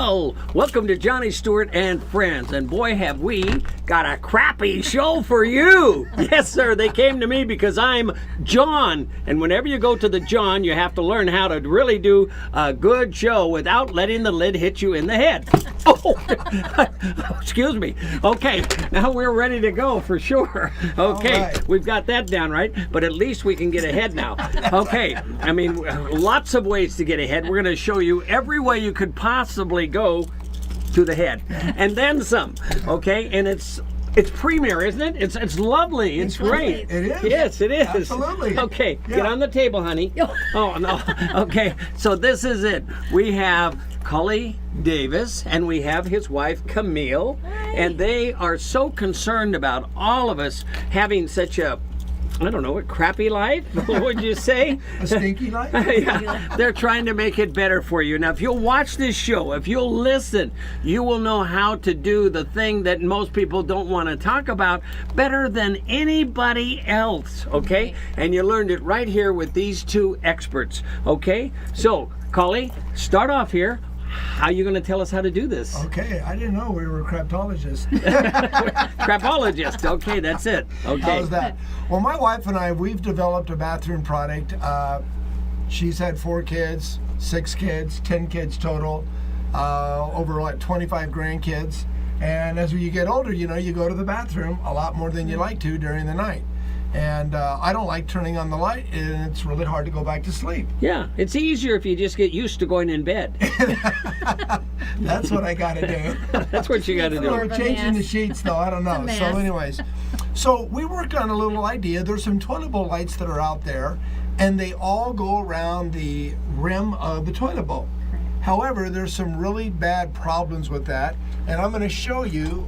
Oh, welcome to Johnny Stuart and Friends, and boy have we got a crappy show for you. Yes sir, they came to me because I'm John, and whenever you go to the John you have to learn how to really do a good show without letting the lid hit you in the head. Oh, excuse me. Okay, now we're ready to go for sure. Okay, right. We've got that down right, but at least we can get ahead now. Okay, I mean lots of ways to get ahead. We're going to show you every way you could possibly go to the head, and then some. Okay, and it's premier, isn't it? It's lovely. It's great. It is. Yes, it is. Absolutely. Okay, Yeah. get on the table, honey. Oh no. Okay, so this is it. We have Cully Davis and we have his wife Camille. Hi. And they are so concerned about all of us having such a, I don't know, a crappy life, what would you say? A stinky life? Yeah, they're trying to make it better for you. Now, if you'll watch this show, if you'll listen, you will know how to do the thing that most people don't want to talk about better than anybody else, okay? And you learned it right here with these two experts, okay? So, Cully, start off here. How are you going to tell us how to do this? Okay, I didn't know we were craptologists. Crapologist. Okay, that's it. Okay. How's that? Well, my wife and I, we've developed a bathroom product. She's had 4 kids, 6 kids, 10 kids total, over like 25 grandkids. And as you get older, you know, you go to the bathroom a lot more than you like to during the night. And I don't like turning on the light, and it's really hard to go back to sleep. Yeah, it's easier if you just get used to going in bed. That's what I got to do. That's what you got to Or do. changing the sheets, though, I don't know. So anyways, so we worked on a little idea. There's some toilet bowl lights that are out there, and they all go around the rim of the toilet bowl. However, there's some really bad problems with that, and I'm going to show you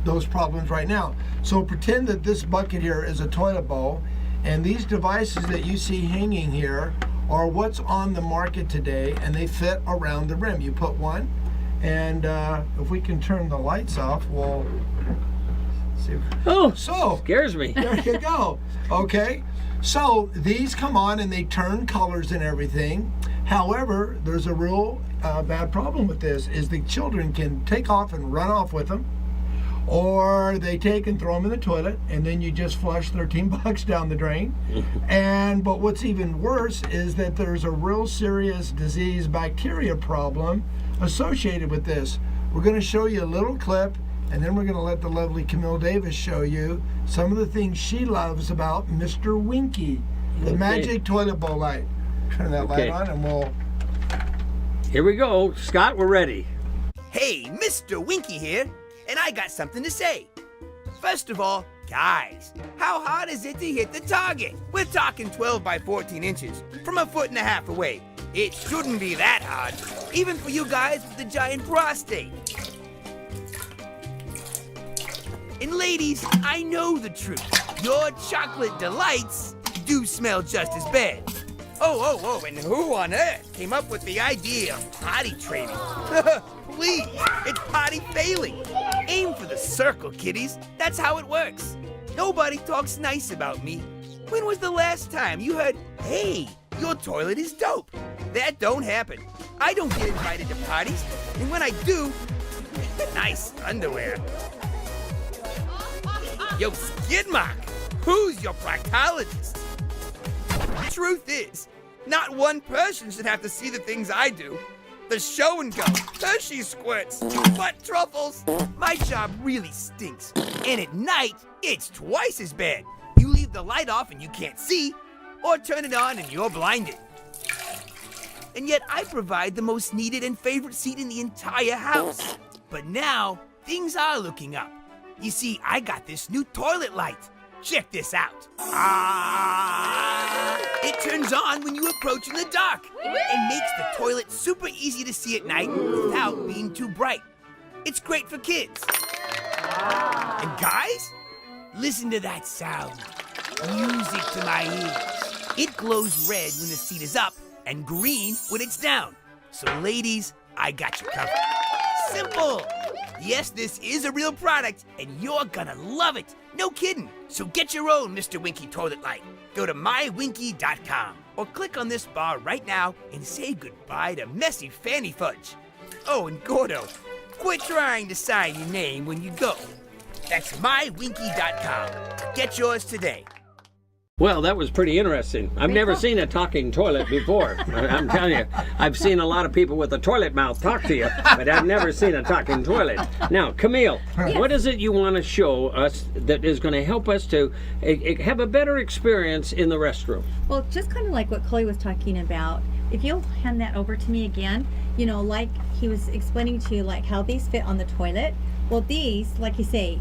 those problems right now. So pretend that this bucket here is a toilet bowl, and these devices that you see hanging here are what's on the market today, and they fit around the rim. You put one, and if we can turn the lights off, we'll see. Oh, So scares me. there you go. Okay, so these come on and they turn colors and everything. However, there's a real bad problem with this, is the children can take off and run off with them, or they take and throw them in the toilet, and then you just flush 13 bucks down the drain. But what's even worse is that there's a real serious disease bacteria problem associated with this. We're going to show you a little clip, and then we're going to let the lovely Camille Davis show you some of the things she loves about Mr. Winky, the magic toilet bowl light. Turn that light on and we'll... Here we go. Scott, we're ready. Hey, Mr. Winky here, and I got something to say. First of all, guys, how hard is it to hit the target? We're talking 12 by 14 inches from 1.5 feet away. It shouldn't be that hard, even for you guys with the giant prostate. And ladies, I know the truth. Your chocolate delights do smell just as bad. Oh, and who on earth came up with the idea of potty training? Please, it's potty failing. Aim for the circle, kiddies. That's how it works. Nobody talks nice about me. When was the last time you heard, hey, your toilet is dope? That don't happen. I don't get invited to parties, and when I do, nice underwear. Yo, skid mark, who's your proctologist? Truth is, not one person should have to see the things I do. The show and go, Hershey squirts, butt truffles. My job really stinks. And at night, it's twice as bad. You leave the light off and you can't see, or turn it on and you're blinded. And yet I provide the most needed and favorite seat in the entire house. But now, things are looking up. You see, I got this new toilet light. Check this out. It turns on when you approach in the dark and makes the toilet super easy to see at night without being too bright. It's great for kids. And guys, listen to that sound. Music to my ears. It glows red when the seat is up and green when it's down. So ladies, I got you covered. Simple. Yes, this is a real product, and you're gonna love it. No kidding. So get your own Mr. Winky toilet light. Go to mywinky.com or click on this bar right now and say goodbye to messy fanny fudge. Oh, and Gordo, quit trying to sign your name when you go. That's mywinky.com. Get yours today. Well, that was pretty interesting. I've never seen a talking toilet before. I'm telling you, I've seen a lot of people with a toilet mouth talk to you, but I've never seen a talking toilet. Now, Camille, what is it you want to show us that is going to help us to have a better experience in the restroom? Well, just kind of like what Chloe was talking about. If you'll hand that over to me again, you know, like he was explaining to you, like how these fit on the toilet. Well, these, like you say,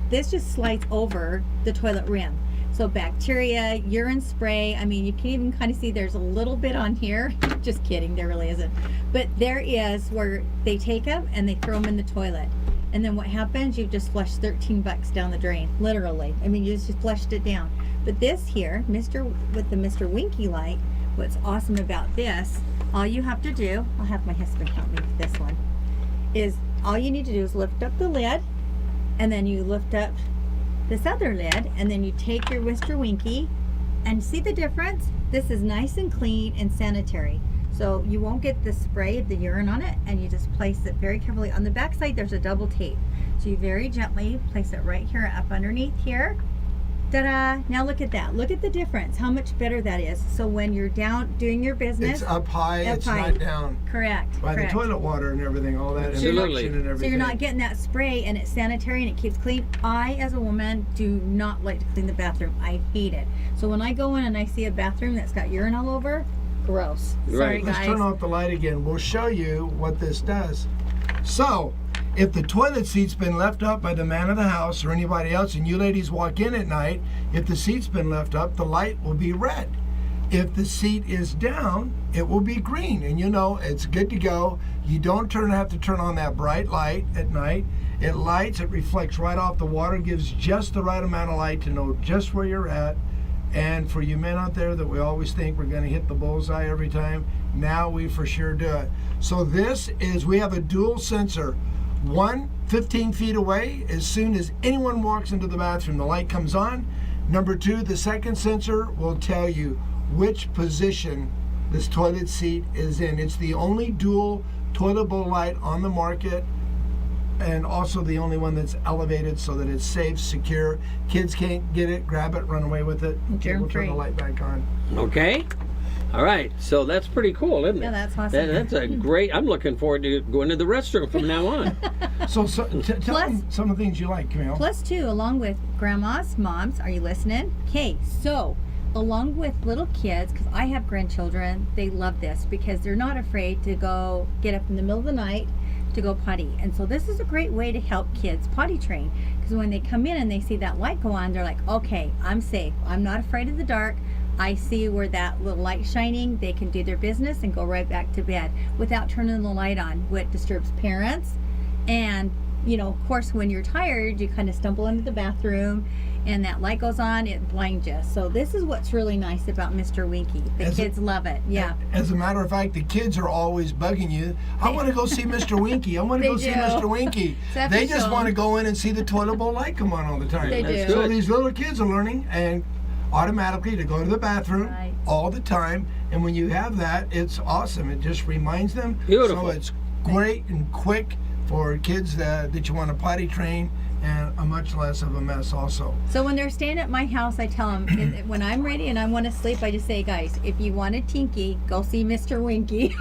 this just slides over the toilet rim. So bacteria, urine spray, I mean, you can even kind of see there's a little bit on here. Just kidding, there really isn't. But there is where they take them and they throw them in the toilet. And then what happens, you just flush 13 bucks down the drain, literally. I mean, you just flushed it down. But this here, with the Mr. Winky light, what's awesome about this, all you have to do, I'll have my husband help me with this one, is all you need to do is lift up the lid, and then you lift up this other lid, and then you take your Mr. Winky, and see the difference? This is nice and clean and sanitary. So you won't get the spray of the urine on it, and you just place it very carefully. On the back side, there's a double tape. So you very gently place it right here, up underneath here. Ta-da! Now look at that. Look at the difference. How much better that is. So when you're down doing your business, It's up high, it's not down. Correct. By the toilet water and everything, all that Absolutely. infection and everything. So you're not getting that spray, and it's sanitary and it keeps clean. I, as a woman, do not like to clean the bathroom. I hate it. So when I go in and I see a bathroom that's got urine all over, gross. Sorry, Right. guys. Let's turn off the light again. We'll show you what this does. So, if the toilet seat's been left up by the man of the house or anybody else, and you ladies walk in at night, if the seat's been left up, the light will be red. If the seat is down, it will be green, and you know it's good to go. You don't have to turn on that bright light at night. It lights, it reflects right off the water, gives just the right amount of light to know just where you're at. And for you men out there that we always think we're going to hit the bullseye every time, now we for sure do it. So this is, we have a dual sensor. One, 15 feet away, as soon as anyone walks into the bathroom, the light comes on. Number two, the second sensor will tell you which position this toilet seat is in. It's the only dual toilet bowl light on the market, and also the only one that's elevated so that it's safe, secure. Kids can't get it, grab it, run away with it. Okay, we'll turn the light back on. Okay. All right, so that's pretty cool, isn't it? Yeah, that's awesome. That's a great. I'm looking forward to going to the restroom from now on. So tell them some of the things you like, Camille. Plus two, along with grandmas, moms, are you listening? Okay, so along with little kids, because I have grandchildren, they love this because they're not afraid to go get up in the middle of the night to go potty. And so this is a great way to help kids potty train, because when they come in and they see that light go on, they're like, okay, I'm safe. I'm not afraid of the dark. I see where that little light shining, they can do their business and go right back to bed without turning the light on, which disturbs parents. And, you know, of course, when you're tired, you kind of stumble into the bathroom and that light goes on, it blinds you. So this is what's really nice about Mr. Winky. The kids love it. Yeah. As a matter of fact, the kids are always bugging you. I want to go see Mr. Winky. I want to go see Mr. Winky. They just want to go in and see the toilet bowl light come on all the time. They do. So these little kids are learning and automatically to go to the bathroom all the time. And when you have that, it's awesome. It just reminds them. Beautiful. So it's great and quick for kids that you want to potty train, and a much less of a mess also. So when they're staying at my house, I tell them, when I'm ready and I want to sleep, I just say, guys, if you want a tinky, go see Mr. Winky.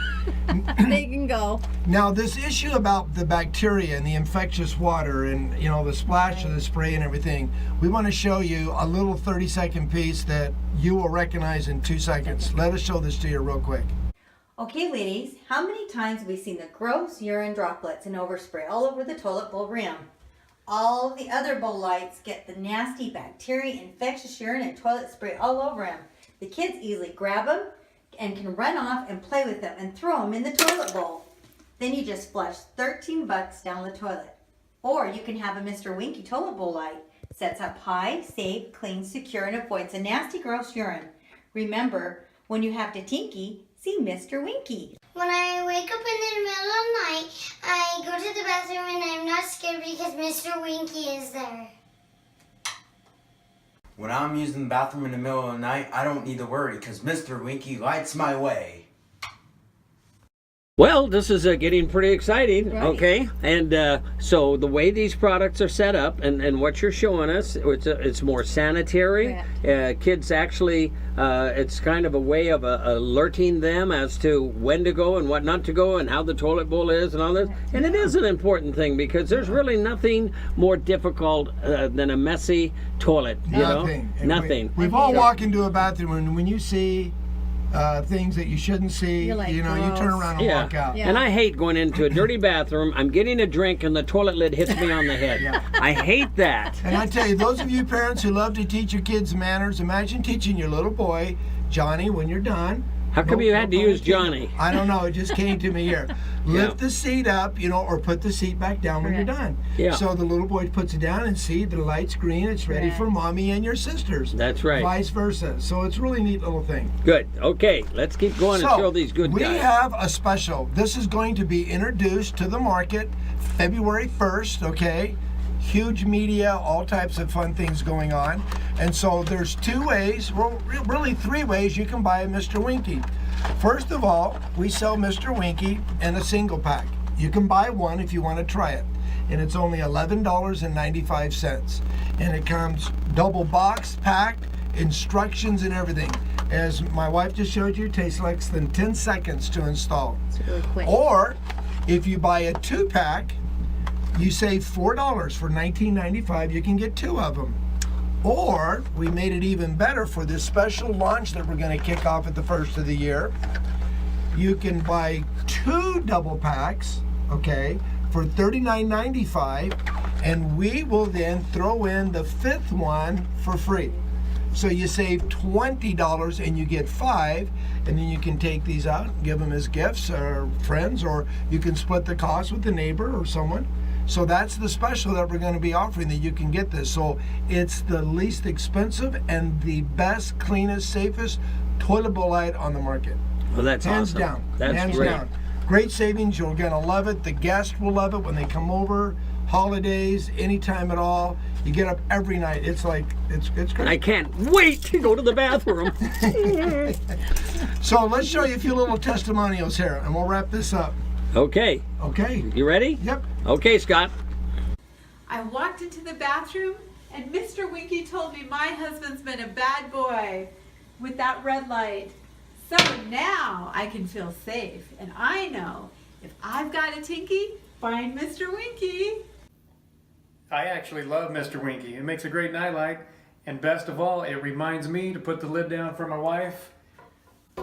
They can go. Now, this issue about the bacteria and the infectious water and, you know, the splash of the spray and everything, we want to show you a little 30-second piece that you will recognize in 2 seconds. Let us show this to you real quick. Okay, ladies, how many times have we seen the gross urine droplets and overspray all over the toilet bowl rim? All of the other bowl lights get the nasty bacteria, infectious urine, and toilet spray all over them. The kids easily grab them and can run off and play with them and throw them in the toilet bowl. Then you just flush 13 bucks down the toilet. Or you can have a Mr. Winky toilet bowl light. Sets up high, safe, clean, secure, and avoids a nasty, gross urine. Remember, when you have to tinky, see Mr. Winky. When I wake up in the middle of the night, I go to the bathroom and I'm not scared because Mr. Winky is there. When I'm using the bathroom in the middle of the night, I don't need to worry because Mr. Winky lights my way. Well, this is getting pretty exciting, Right. okay? And so the way these products are set up and what you're showing us, it's more sanitary. Kids actually, it's kind of a way of alerting them as to when to go and what not to go and how the toilet bowl is and all this. And it is an important thing because there's really nothing more difficult than a messy toilet, you Nothing. know? And Nothing. We've all walked into a bathroom and when you see things that you shouldn't see, You're like, you know, you turn gross. around and Yeah. walk out. Yeah. And I hate going into a dirty bathroom. I'm getting a drink and the toilet lid hits me on the head. I hate that. And I tell you, those of you parents who love to teach your kids manners, imagine teaching your little boy, Johnny, when you're done. How come you had to use Johnny? I don't know. It just came to me here. Lift the seat up, you know, or put the seat back down when you're done. Yeah. So the little boy puts it down and see the light's green. It's ready for mommy and your sisters. That's right. Vice versa. So it's a really neat little thing. Good. Okay, let's keep going and show these good we guys. have a special. This is going to be introduced to the market February 1st, okay? Huge media, all types of fun things going on. And so there's two ways, well, really three ways you can buy a Mr. Winky. First of all, we sell Mr. Winky in a single pack. You can buy one if you want to try it. And it's only $11.95. And it comes double box, packed, instructions and everything. As my wife just showed you, it takes less than 10 seconds to install. It's really quick. Or if you buy a 2-pack, you save $4 for $19.95. You can get 2 of them. Or we made it even better for this special launch that we're going to kick off at the first of the year. You can buy 2 double packs, okay, for $39.95, and we will then throw in the 5th one for free. So you save $20 and you get 5, and then you can take these out and give them as gifts or friends, or you can split the cost with a neighbor or someone. So that's the special that we're going to be offering, that you can get this. So it's the least expensive and the best, cleanest, safest toilet bowl light on the market. Well, that's Hands awesome. down. That's Hands great. down. Great savings. You're going to love it. The guests will love it when they come over. Holidays, anytime at all. You get up every night. It's like, it's great. I can't wait to go to the bathroom. So let's show you a few little testimonials here, and we'll wrap this up. Okay, Okay. you ready? Yep. Okay, Scott. I walked into the bathroom and Mr. Winky told me my husband's been a bad boy with that red light. So now I can feel safe, and I know if I've got a tinky, find Mr. Winky. I actually love Mr. Winky. It makes a great nightlight, and best of all, it reminds me to put the lid down for my wife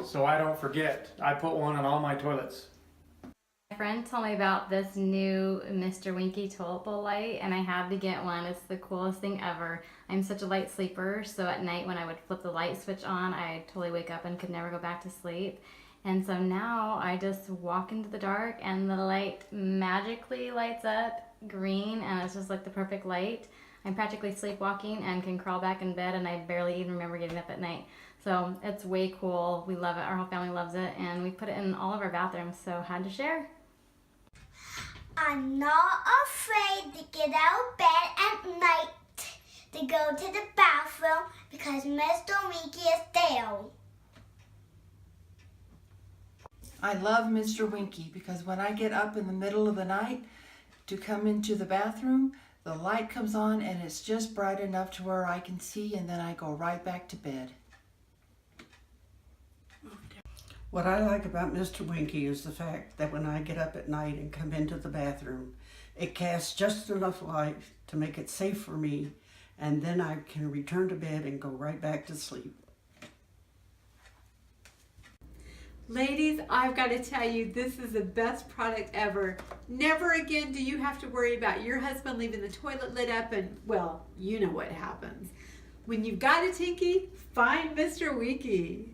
so I don't forget. I put one on all my toilets. My friend told me about this new Mr. Winky toilet bowl light, and I had to get one. It's the coolest thing ever. I'm such a light sleeper, so at night when I would flip the light switch on, I'd totally wake up and could never go back to sleep. And so now I just walk into the dark and the light magically lights up green, and it's just like the perfect light. I'm practically sleepwalking and can crawl back in bed, and I barely even remember getting up at night. So it's way cool. We love it. Our whole family loves it, and we put it in all of our bathrooms, so had to share. I'm not afraid to get out of bed at night to go to the bathroom because Mr. Winky is there. I love Mr. Winky because when I get up in the middle of the night to come into the bathroom, the light comes on and it's just bright enough to where I can see, and then I go right back to bed. What I like about Mr. Winky is the fact that when I get up at night and come into the bathroom, it casts just enough light to make it safe for me, and then I can return to bed and go right back to sleep. Ladies, I've got to tell you, this is the best product ever. Never again do you have to worry about your husband leaving the toilet lit up and, well, you know what happens. When you've got a tinky, find Mr. Winky.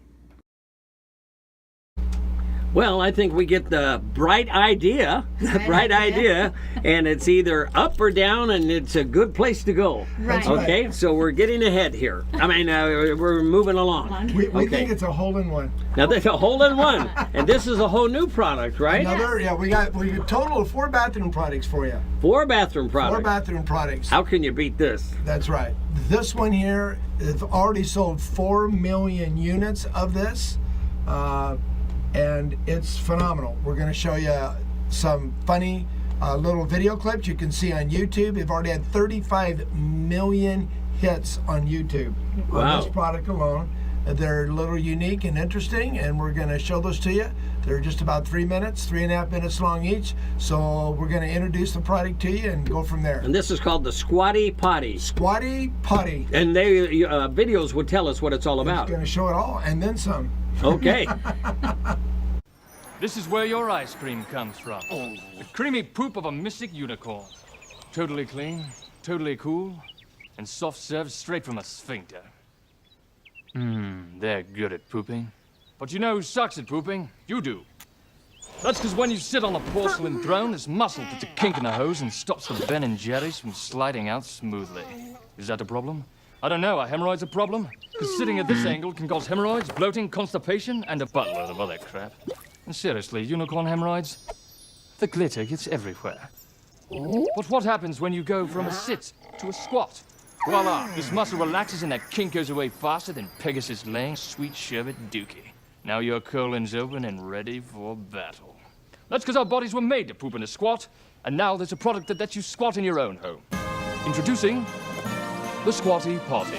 Well, I think we get the bright idea, and it's either up or down, and it's a good place to go. Right. Okay, so we're getting ahead here. I mean, we're moving along. We think it's a hole-in-one. Now, there's a hole-in-one, and this is a whole new product, right? Another, yeah, we got a total of 4 bathroom products for you. 4 bathroom 4 products. bathroom products. How can you beat this? That's right. This one here has already sold 4 million units of this. and it's phenomenal. We're going to show you some funny little video clips you can see on YouTube. They've already had 35 million hits on YouTube on this product alone. They're a little unique and interesting, and we're going to show those to you. They're just about 3 minutes, 3.5 minutes long each. So we're going to introduce the product to you and go from there. And this is called the Squatty Potty. Squatty Potty. And they videos would tell us what it's all about. It's going to show it all and then some. Okay. This is where your ice cream comes from. The creamy poop of a mystic unicorn. Totally clean, totally cool, and soft served straight from a sphincter. They're good at pooping. But you know who sucks at pooping? You do. That's because when you sit on a porcelain throne, this muscle puts a kink in the hose and stops the Ben and Jerry's from sliding out smoothly. Is that a problem? I don't know. Are hemorrhoids a problem? Because sitting at this angle can cause hemorrhoids, bloating, constipation, and a buttload of other crap. And seriously, unicorn hemorrhoids? The glitter gets everywhere. But what happens when you go from a sit to a squat? Voila! This muscle relaxes and that kink goes away faster than Pegasus laying sweet sherbet dookie. Now your colon's open and ready for battle. That's because our bodies were made to poop in a squat, and now there's a product that lets you squat in your own home. Introducing the Squatty Potty.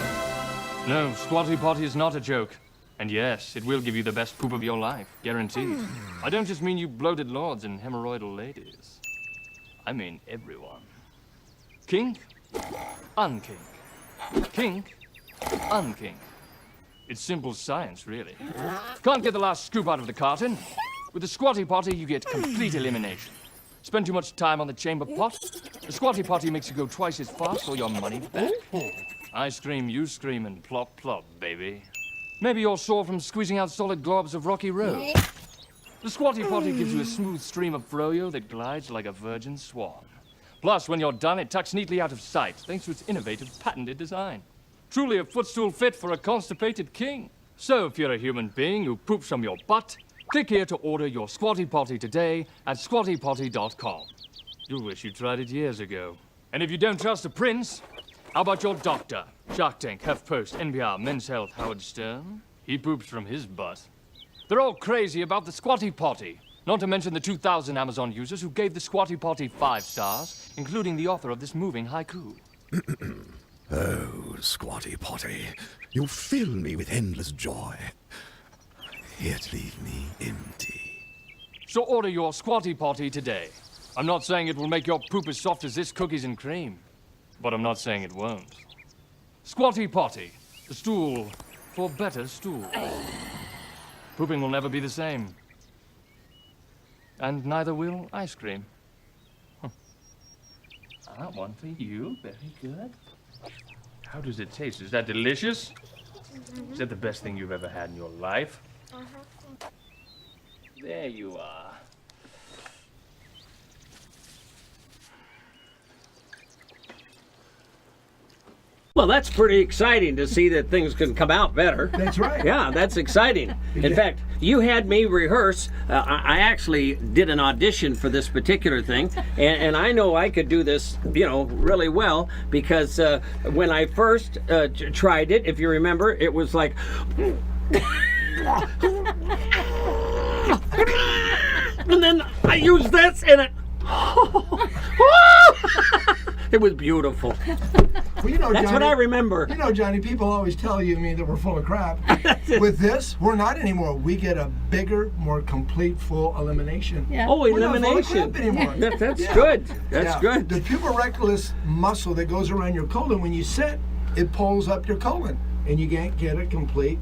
No, Squatty Potty is not a joke. And yes, it will give you the best poop of your life, guaranteed. I don't just mean you bloated lords and hemorrhoidal ladies. I mean everyone. Kink, unkink. Kink, unkink. It's simple science, really. Can't get the last scoop out of the carton. With the Squatty Potty, you get complete elimination. Spend too much time on the chamber pot? The Squatty Potty makes you go twice as fast or your money back. I scream, you scream, and plop, plop, baby. Maybe you're sore from squeezing out solid globs of rocky road. The Squatty Potty gives you a smooth stream of froyo that glides like a virgin swan. Plus, when you're done, it tucks neatly out of sight, thanks to its innovative, patented design. Truly a footstool fit for a constipated king. So, if you're a human being who poops from your butt, click here to order your Squatty Potty today at squattypotty.com. You'll wish you tried it years ago. And if you don't trust the prince, how about your doctor? Shark Tank, HuffPost, NPR, Men's Health, Howard Stern. He poops from his butt. They're all crazy about the Squatty Potty. Not to mention the 2,000 Amazon users who gave the Squatty Potty 5 stars, including the author of this moving haiku. Oh, Squatty Potty, you fill me with endless joy, yet leave me empty. So order your Squatty Potty today. I'm not saying it will make your poop as soft as this cookies and cream, but I'm not saying it won't. Squatty Potty, the stool for better stool. Pooping will never be the same. And neither will ice cream. One for you, very good. How does it taste? Is that delicious? Is that the best thing you've ever had in your life? There you are. Well, that's pretty exciting to see that things can come out better. That's right. Yeah, that's exciting. In fact, you had me rehearse. I actually did an audition for this particular thing, and I know I could do this, really well, because when I first tried it, if you remember, it was like... and then I used this, and it... It was beautiful. Well, that's Johnny, what I remember. Johnny, people always tell you that we're full of crap. With this, we're not anymore. We get a bigger, more complete, full elimination. Yeah. Oh, we're elimination. Not full of crap anymore. That's good. That's good. The puborectalis muscle that goes around your colon, when you sit, it pulls up your colon, and you can't get a complete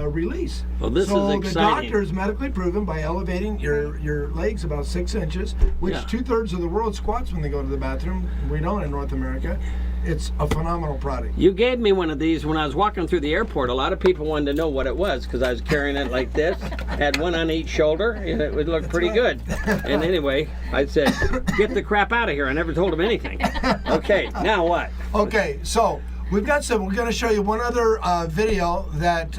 release. Well, this is exciting. The doctor is medically proven by elevating your legs about 6 inches, which 2/3 of the world squats when they go to the bathroom. We don't in North America. It's a phenomenal product. You gave me one of these when I was walking through the airport. A lot of people wanted to know what it was because I was carrying it like this. Had one on each shoulder, and it would look pretty good. And anyway, I said, get the crap out of here. I never told him anything. Okay, now what? Okay, so we're going to show you one other video that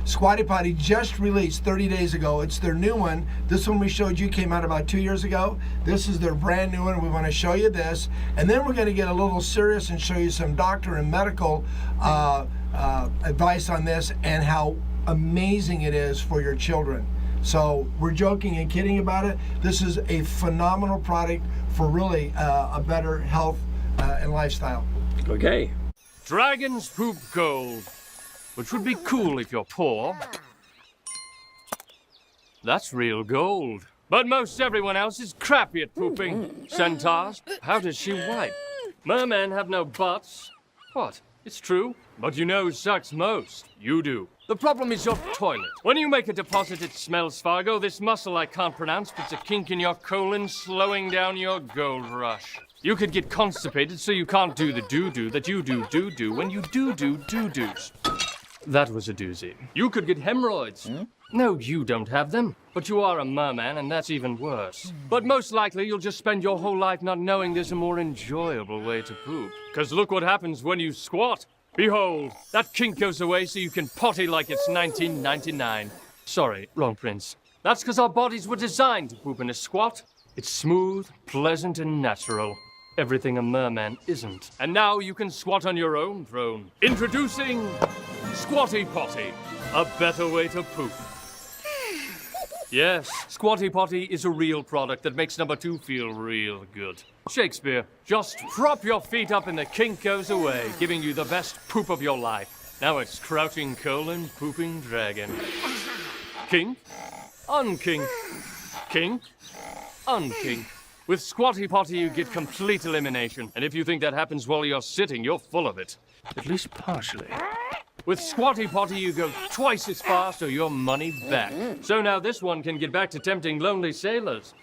Squatty Potty just released 30 days ago. It's their new one. This one we showed you came out about 2 years ago. This is their brand new one. We want to show you this. And then we're going to get a little serious and show you some doctor and medical advice on this and how amazing it is for your children. So we're joking and kidding about it. This is a phenomenal product for really a better health and lifestyle. Okay. Dragons poop gold, which would be cool if you're poor. That's real gold. But most everyone else is crappy at pooping. Centaurs, how does she wipe? Mermen have no butts. What? It's true. But you know who sucks most? You do. The problem is your toilet. When you make a deposit, it smells Fargo. This muscle I can't pronounce puts a kink in your colon, slowing down your gold rush. You could get constipated so you can't do the doo-doo that you do when you do doo-doos. That was a doozy. You could get hemorrhoids. No, you don't have them. But you are a merman, and that's even worse. But most likely, you'll just spend your whole life not knowing there's a more enjoyable way to poop. 'Cause look what happens when you squat. Behold, that kink goes away so you can potty like it's 1999. Sorry, wrong prince. That's 'cause our bodies were designed to poop in a squat. It's smooth, pleasant, and natural. Everything a merman isn't. And now you can squat on your own throne. Introducing Squatty Potty, a better way to poop. Yes, Squatty Potty is a real product that makes number 2 feel real good. Shakespeare, just prop your feet up and the kink goes away, giving you the best poop of your life. Now it's crouching colon pooping dragon. Kink, unkink, kink, unkink. With Squatty Potty you get complete elimination, and if you think that happens while you're sitting, you're full of it. At least partially. With Squatty Potty, you go twice as fast or your money back. So now this one can get back to tempting lonely sailors.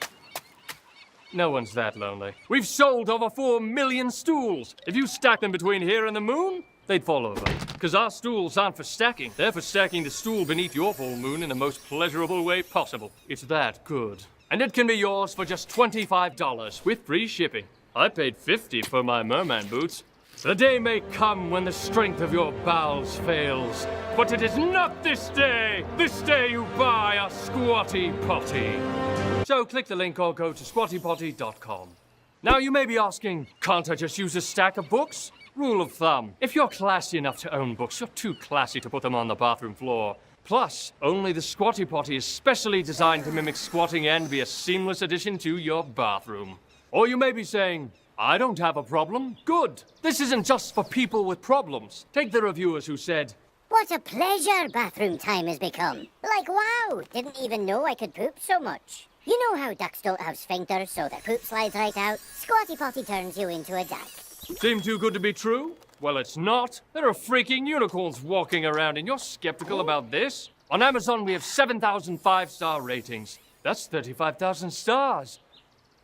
No one's that lonely. We've sold over 4 million stools. If you stack them between here and the moon, they'd fall over. Because our stools aren't for stacking. They're for stacking the stool beneath your full moon in the most pleasurable way possible. It's that good. And it can be yours for just $25 with free shipping. I paid $50 for my merman boots. The day may come when the strength of your bowels fails, but it is not this day. This day you buy a Squatty Potty. So click the link or go to squattypotty.com. Now you may be asking, can't I just use a stack of books? Rule of thumb, if you're classy enough to own books, you're too classy to put them on the bathroom floor. Plus, only the Squatty Potty is specially designed to mimic squatting and be a seamless addition to your bathroom. Or you may be saying, I don't have a problem. Good. This isn't just for people with problems. Take the reviewers who said, what a pleasure bathroom time has become. Like, wow, didn't even know I could poop so much. You know how ducks don't have sphincters so their poop slides right out? Squatty Potty turns you into a duck. Seem too good to be true? Well, it's not. There are freaking unicorns walking around and you're skeptical about this? On Amazon, we have 7,000 5-star ratings. That's 35,000 stars.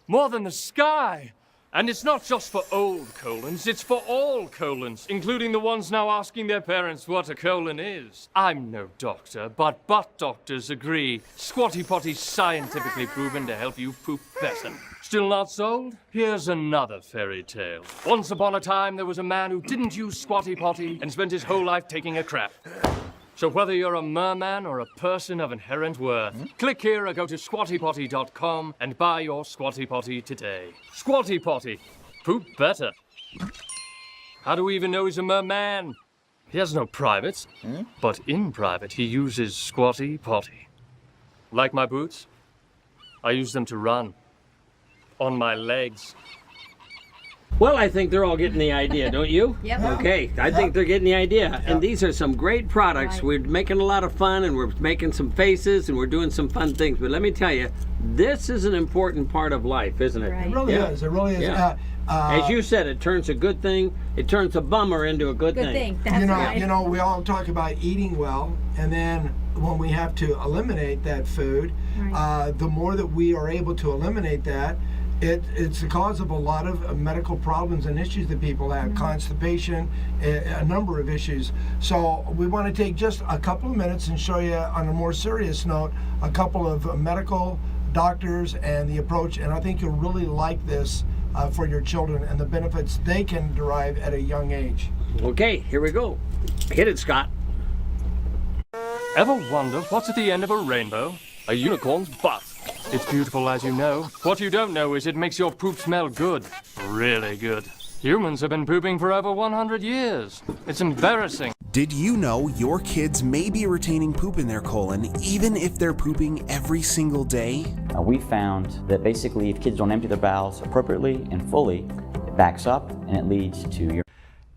More than the sky. And it's not just for old colons, it's for all colons, including the ones now asking their parents what a colon is. I'm no doctor, but butt doctors agree. Squatty Potty's scientifically proven to help you poop better. Still not sold? Here's another fairy tale. Once upon a time, there was a man who didn't use Squatty Potty and spent his whole life taking a crap. So whether you're a merman or a person of inherent worth, click here or go to squattypotty.com and buy your Squatty Potty today. Squatty Potty. Poop better. How do we even know he's a merman? He has no privates, but in private he uses Squatty Potty. Like my boots, I use them to run. On my legs. Well, I think they're all getting the idea, don't you? Yep. Okay, I think they're getting the idea. And these are some great products. Right. We're making a lot of fun, and we're making some faces, and we're doing some fun things. But let me tell you, this is an important part of life, isn't it? Right. It really is. It really is. Yeah. As you said, it turns a good thing, it turns a bummer into a good thing. That's right. You know, we all talk about eating well, and then when we have to eliminate that food, the more that we are able to eliminate that, it's the cause of a lot of medical problems and issues that people have, constipation, a number of issues. So we want to take just a couple of minutes and show you, on a more serious note, a couple of medical doctors and the approach, and I think you'll really like this for your children and the benefits they can derive at a young age. Okay, here we go. Hit it, Scott. Ever wonder what's at the end of a rainbow? A unicorn's butt. It's beautiful, as you know. What you don't know is it makes your poop smell good. Really good. Humans have been pooping for over 100 years. It's embarrassing. Did you know your kids may be retaining poop in their colon even if they're pooping every single day? We found that basically if kids don't empty their bowels appropriately and fully, it backs up and it leads to your...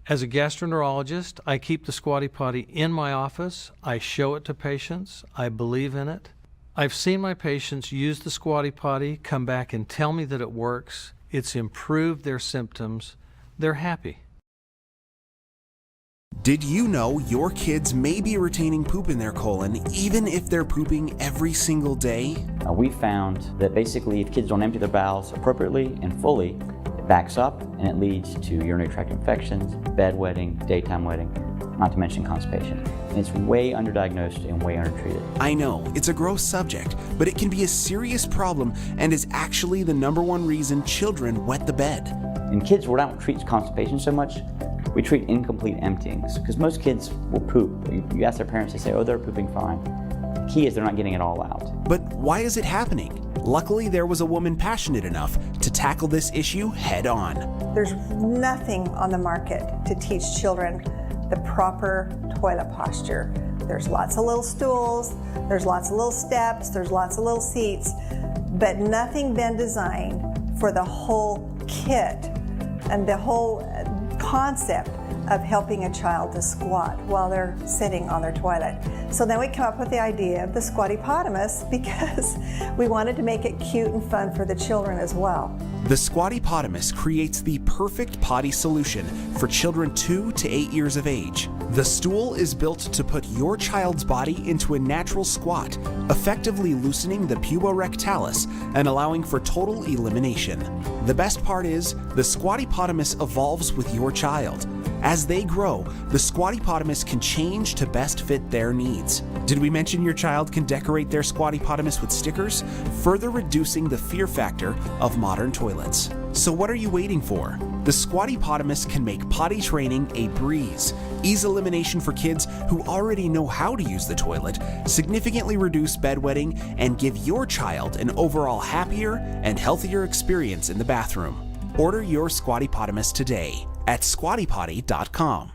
As a gastroenterologist, I keep the Squatty Potty in my office. I show it to patients. I believe in it. I've seen my patients use the Squatty Potty, come back and tell me that it works. It's improved their symptoms. They're happy. Did you know your kids may be retaining poop in their colon even if they're pooping every single day? We found that basically if kids don't empty their bowels appropriately and fully, it backs up and it leads to urinary tract infections, bedwetting, daytime wetting, not to mention constipation. And it's way underdiagnosed and way undertreated. I know, it's a gross subject, but it can be a serious problem and is actually the #1 reason children wet the bed. In kids, we don't treat constipation so much. We treat incomplete emptyings, because most kids will poop. You ask their parents, they say, oh, they're pooping fine. The key is they're not getting it all out. But why is it happening? Luckily, there was a woman passionate enough to tackle this issue head on. There's nothing on the market to teach children the proper toilet posture. There's lots of little stools, there's lots of little steps, there's lots of little seats, but nothing been designed for the whole kit and the whole concept of helping a child to squat while they're sitting on their toilet. So then we come up with the idea of the Squatty-Potamus because we wanted to make it cute and fun for the children as well. The Squatty-Potamus creates the perfect potty solution for children 2 to 8 years of age. The stool is built to put your child's body into a natural squat, effectively loosening the puborectalis and allowing for total elimination. The best part is, the Squatty-Potamus evolves with your child. As they grow, the Squatty-Potamus can change to best fit their needs. Did we mention your child can decorate their Squatty-Potamus with stickers, further reducing the fear factor of modern toilets? So what are you waiting for? The Squatty-Potamus can make potty training a breeze, ease elimination for kids who already know how to use the toilet, significantly reduce bedwetting, and give your child an overall happier and healthier experience in the bathroom. Order your Squatty-Potamus today at squattypotty.com.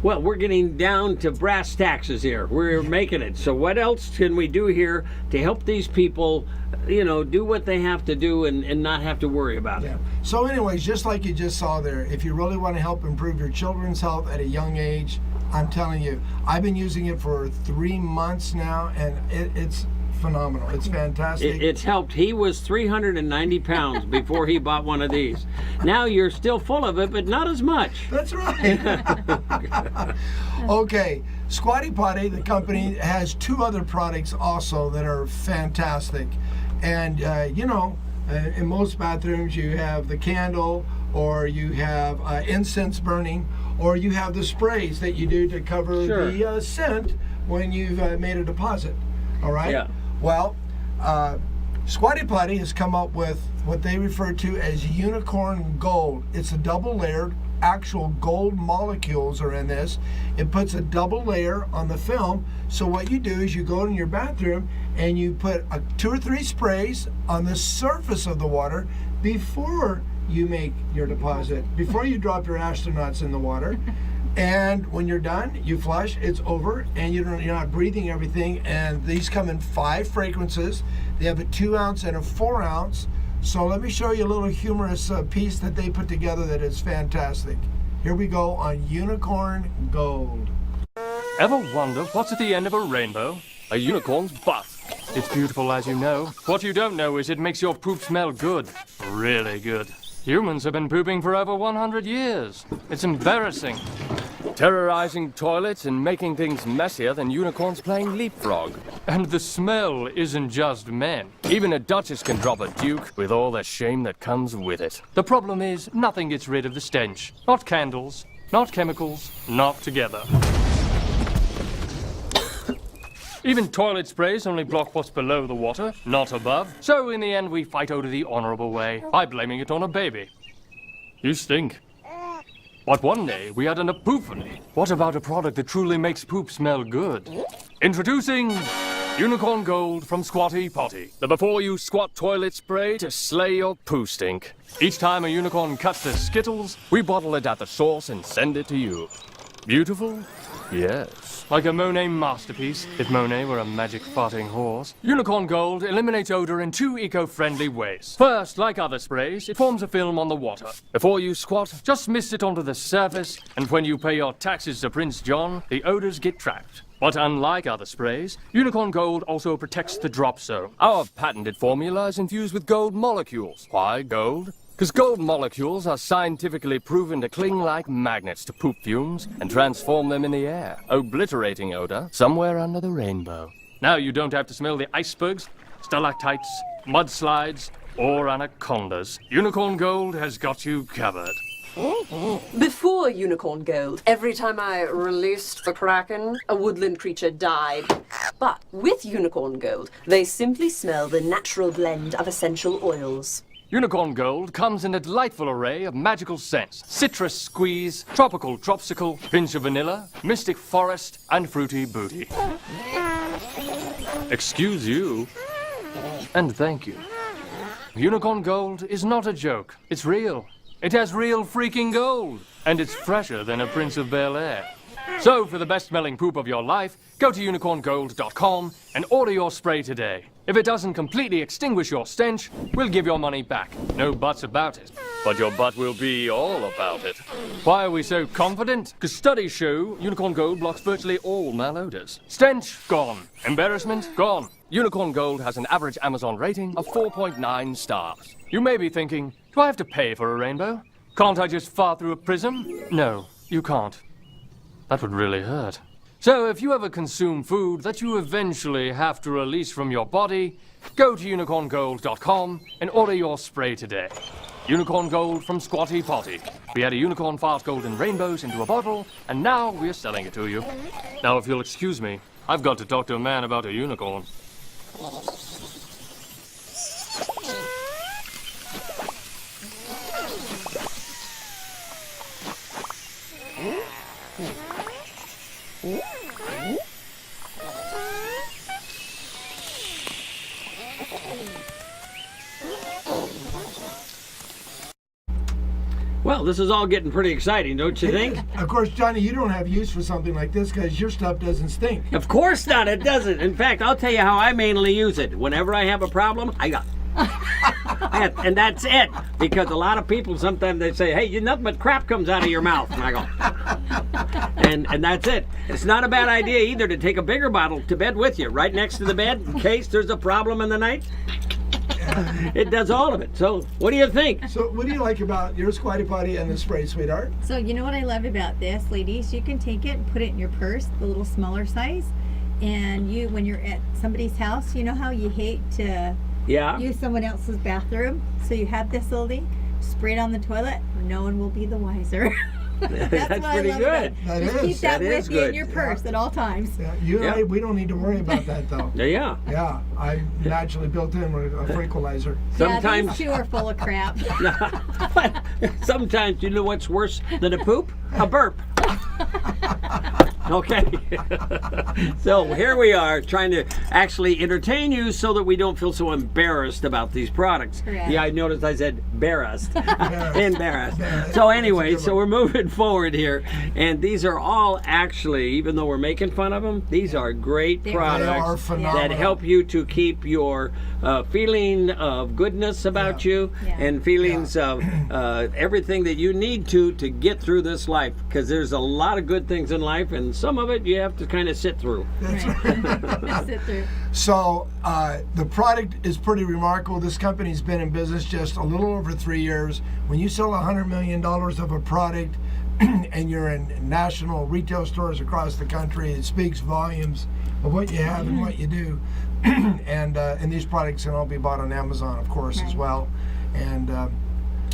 Well, we're getting down to brass taxes here. We're making it. So what else can we do here to help these people, do what they have to do and not have to worry about it? So anyways, just like you just saw there, if you really want to help improve your children's health at a young age, I'm telling you, I've been using it for 3 months now, and it's phenomenal. It's fantastic. It's helped. He was 390 pounds before he bought one of these. Now you're still full of it, but not as much. That's right. Okay, Squatty Potty, the company, has 2 other products also that are fantastic. And, in most bathrooms you have the candle, or you have incense burning, or you have the sprays that you do to cover the scent when you've made a deposit. All right? Yeah. Well, Squatty Potty has come up with what they refer to as unicorn gold. It's a double-layered, actual gold molecules are in this. It puts a double layer on the film. So what you do is you go in your bathroom and you put 2 or 3 sprays on the surface of the water before you make your deposit, before you drop your astronauts in the water. And when you're done, you flush, it's over, and you're not breathing everything. And these come in 5 fragrances. They have a 2-ounce and a 4-ounce. So let me show you a little humorous piece that they put together that is fantastic. Here we go on Unicorn Gold. Ever wonder what's at the end of a rainbow? A unicorn's butt. It's beautiful, as you know. What you don't know is it makes your poop smell good. Really good. Humans have been pooping for over 100 years. It's embarrassing. Terrorizing toilets and making things messier than unicorns playing leapfrog. And the smell isn't just men. Even a duchess can drop a duke with all the shame that comes with it. The problem is, nothing gets rid of the stench. Not candles, not chemicals, not together. Even toilet sprays only block what's below the water, not above. So in the end, we fight over the honorable way by blaming it on a baby. You stink. But one day, we had an epiphany. What about a product that truly makes poop smell good? Introducing Unicorn Gold from Squatty Potty. The before-you-squat toilet spray to slay your poo stink. Each time a unicorn cuts the skittles, we bottle it at the source and send it to you. Beautiful, Yes, like a Monet masterpiece, if Monet were a magic farting horse. Unicorn Gold eliminates odor in 2 eco-friendly ways. First, like other sprays, it forms a film on the water. Before you squat, just mist it onto the surface, and when you pay your taxes to Prince John, the odors get trapped. But unlike other sprays, Unicorn Gold also protects the drop zone. Our patented formula is infused with gold molecules. Why gold? Because gold molecules are scientifically proven to cling like magnets to poop fumes and transform them in the air, obliterating odor somewhere under the rainbow. Now you don't have to smell the icebergs, stalactites, mudslides, or anacondas. Unicorn Gold has got you covered. Before Unicorn Gold, every time I released the Kraken, a woodland creature died. But with Unicorn Gold, they simply smell the natural blend of essential oils. Unicorn Gold comes in a delightful array of magical scents. Citrus squeeze, tropical dropsicle, pinch of vanilla, mystic forest, and fruity booty. Excuse you, and thank you. Unicorn Gold is not a joke. It's real. It has real freaking gold, and it's fresher than a Prince of Bel-Air. So, for the best-smelling poop of your life, go to unicorngold.com and order your spray today. If it doesn't completely extinguish your stench, we'll give your money back. No buts about it. But your butt will be all about it. Why are we so confident? Because studies show Unicorn Gold blocks virtually all malodors. Stench, gone. Embarrassment, gone. Unicorn Gold has an average Amazon rating of 4.9 stars. You may be thinking, do I have to pay for a rainbow? Can't I just fart through a prism? No, you can't. That would really hurt. So if you ever consume food that you eventually have to release from your body, go to unicorngold.com and order your spray today. Unicorn Gold from Squatty Potty. We had a unicorn fart golden rainbows into a bottle, and now we're selling it to you. Now, if you'll excuse me, I've got to talk to a man about a unicorn. Well, this is all getting pretty exciting, don't you think? Of course, Johnny, you don't have use for something like this because your stuff doesn't stink. Of course not, it doesn't. In fact, I'll tell you how I mainly use it. Whenever I have a problem, I got and that's it. Because a lot of people sometimes they say, hey, nothing but crap comes out of your mouth. And I go, and that's it. It's not a bad idea either to take a bigger bottle to bed with you, right next to the bed, in case there's a problem in the night. It does all of it. So, what do you think? So, what do you like about your Squatty Potty and the spray, sweetheart? So, you know what I love about this, ladies? You can take it and put it in your purse, the little smaller size. And you, when you're at somebody's house, you know how you hate to use someone else's bathroom? So you have this little thing, spray it on the toilet, no one will be the wiser. That's what pretty I love good. About it. Just keep that with you in your purse at all times. Yeah, you and I, we don't need to worry about that, though. Yeah. Yeah, I naturally built in with a equalizer. Sometimes these two are full of crap. Sometimes, you know what's worse than a poop? A burp. Okay. So here we are trying to actually entertain you so that we don't feel so embarrassed about these products. Correct. Yeah, I noticed I said embarrassed. Embarrassed. So anyway, so we're moving forward here. And these are all actually, even though we're making fun of them, these are great products that help you to keep your feeling of goodness about you and feelings of everything that you need to get through this life. Because there's a lot of good things in life, and some of it you have to kind of sit through. That's right. Sit through. So the product is pretty remarkable. This company's been in business just a little over 3 years. When you sell $100 million of a product and you're in national retail stores across the country, it speaks volumes of what you have and what you do. And these products can all be bought on Amazon, of course, as well. And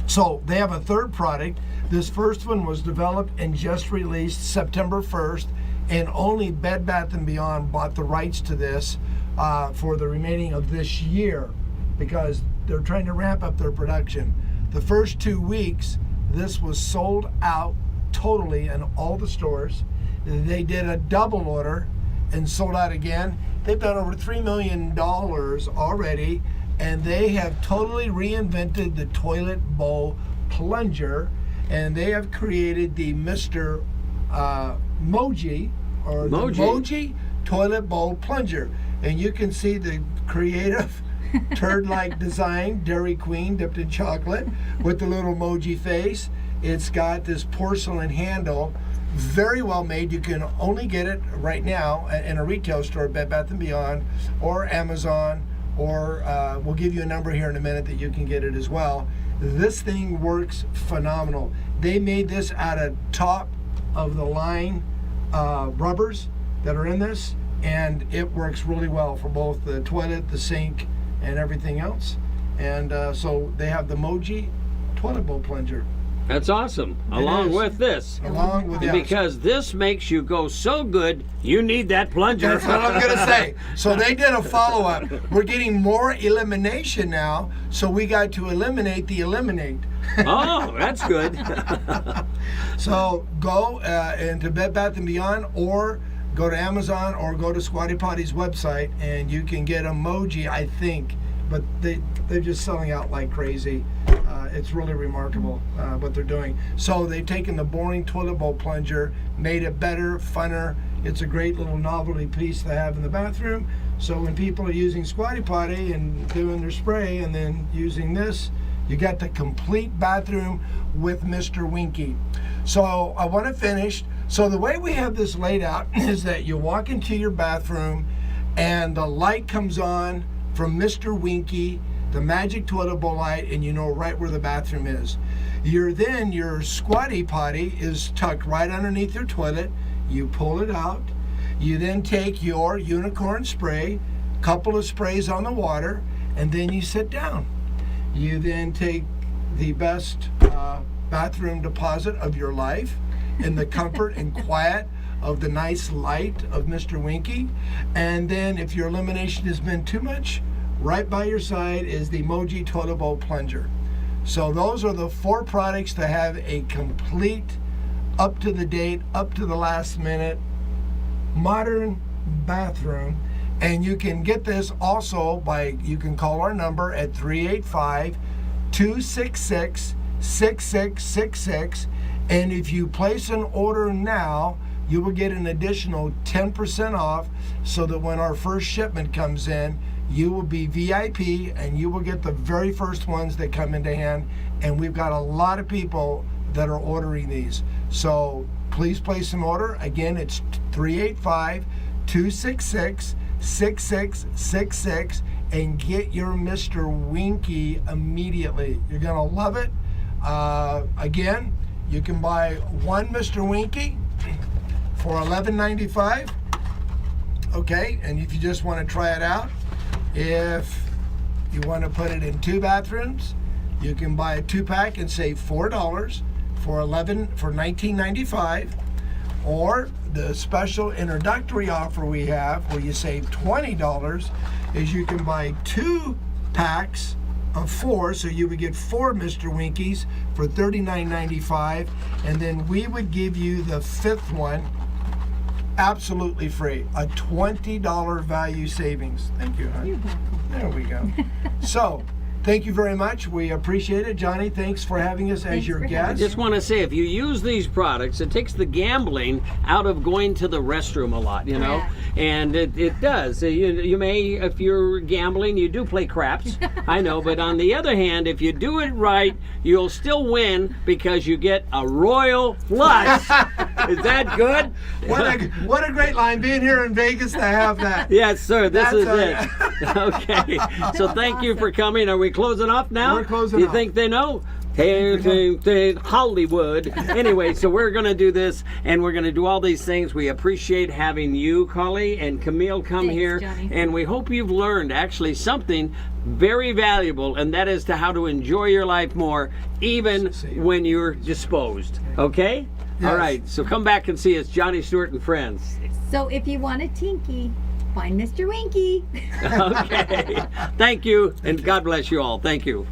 so they have a third product. This first one was developed and just released September 1st, and only Bed Bath & Beyond bought the rights to this for the remaining of this year because they're trying to ramp up their production. The first 2 weeks, this was sold out totally in all the stores. They did a double order and sold out again. They've done over $3 million already, and they have totally reinvented the toilet bowl plunger, and they have created the Mr. Moji, or the Moji Toilet Bowl Plunger. And you can see the creative turd-like design, Dairy Queen dipped in chocolate with the little Moji face. It's got this porcelain handle, very well made. You can only get it right now in a retail store, Bed Bath & Beyond, or Amazon, or we'll give you a number here in a minute that you can get it as well. This thing works phenomenal. They made this out of top of the line rubbers that are in this, and it works really well for both the toilet, the sink, and everything else. And so they have the Moji Toilet Bowl Plunger. That's awesome. Along with this. Along with that. Because this makes you go so good, you need that plunger. That's what I'm going to say. So they did a follow-up. We're getting more elimination now, so we got to eliminate the eliminate. Oh, that's good. So go into Bed Bath & Beyond, or go to Amazon, or go to Squatty Potty's website, and you can get a Moji, I think. But they're just selling out like crazy. It's really remarkable what they're doing. So they've taken the boring toilet bowl plunger, made it better, funner. It's a great little novelty piece to have in the bathroom. So when people are using Squatty Potty and doing their spray and then using this, you got the complete bathroom with Mr. Winky. So I want to finish. So the way we have this laid out is that you walk into your bathroom and the light comes on from Mr. Winky, the magic toilet bowl light, and you know right where the bathroom is. Your Squatty Potty is tucked right underneath your toilet. You pull it out. You then take your unicorn spray, couple of sprays on the water, and then you sit down. You then take the best bathroom deposit of your life in the comfort and quiet of the nice light of Mr. Winky. And then if your elimination has been too much, right by your side is the Moji Toilet Bowl Plunger. So those are the 4 products to have a complete, up to the date, up to the last minute, modern bathroom. And you can get this also you can call our number at 385-266-6666. And if you place an order now, you will get an additional 10% off, so that when our first shipment comes in, you will be VIP and you will get the very first ones that come into hand. And we've got a lot of people that are ordering these. So please place an order. Again, it's 385-266-6666 and get your Mr. Winky immediately. You're going to love it. Again, you can buy one Mr. Winky for $11.95. Okay, and if you just want to try it out, if you want to put it in 2 bathrooms, you can buy a 2-pack and save $4 for $19.95. Or the special introductory offer we have, where you save $20, is you can buy 2 packs of 4, so you would get 4 Mr. Winkies for $39.95, and then we would give you the 5th one absolutely free, a $20 value savings. Thank you, honey. There we go. So, thank you very much. We appreciate it. Johnny, thanks for having us as your guest. I just want to say, if you use these products, it takes the gambling out of going to the restroom a lot, you know? And it does. You may, if you're gambling, you do play craps, I know, but on the other hand, if you do it right, you'll still win because you get a royal flush. Is that good? What a great line, being here in Vegas to have that. Yes, sir, this is it. Okay, so thank you for coming. Are we closing off now? We're closing You off. think they know? Hey, Hollywood. Anyway, so we're going to do this, and we're going to do all these things. We appreciate having you, Collie, and Camille come here, Johnny. and we hope you've learned actually something very valuable, and that is to how to enjoy your life more, even when you're disposed. Okay? Yes. All right, so come back and see us, Johnny Stewart and Friends. So if you want a Tinky, find Mr. Winky. Okay. Thank you, and God bless you all. Thank you.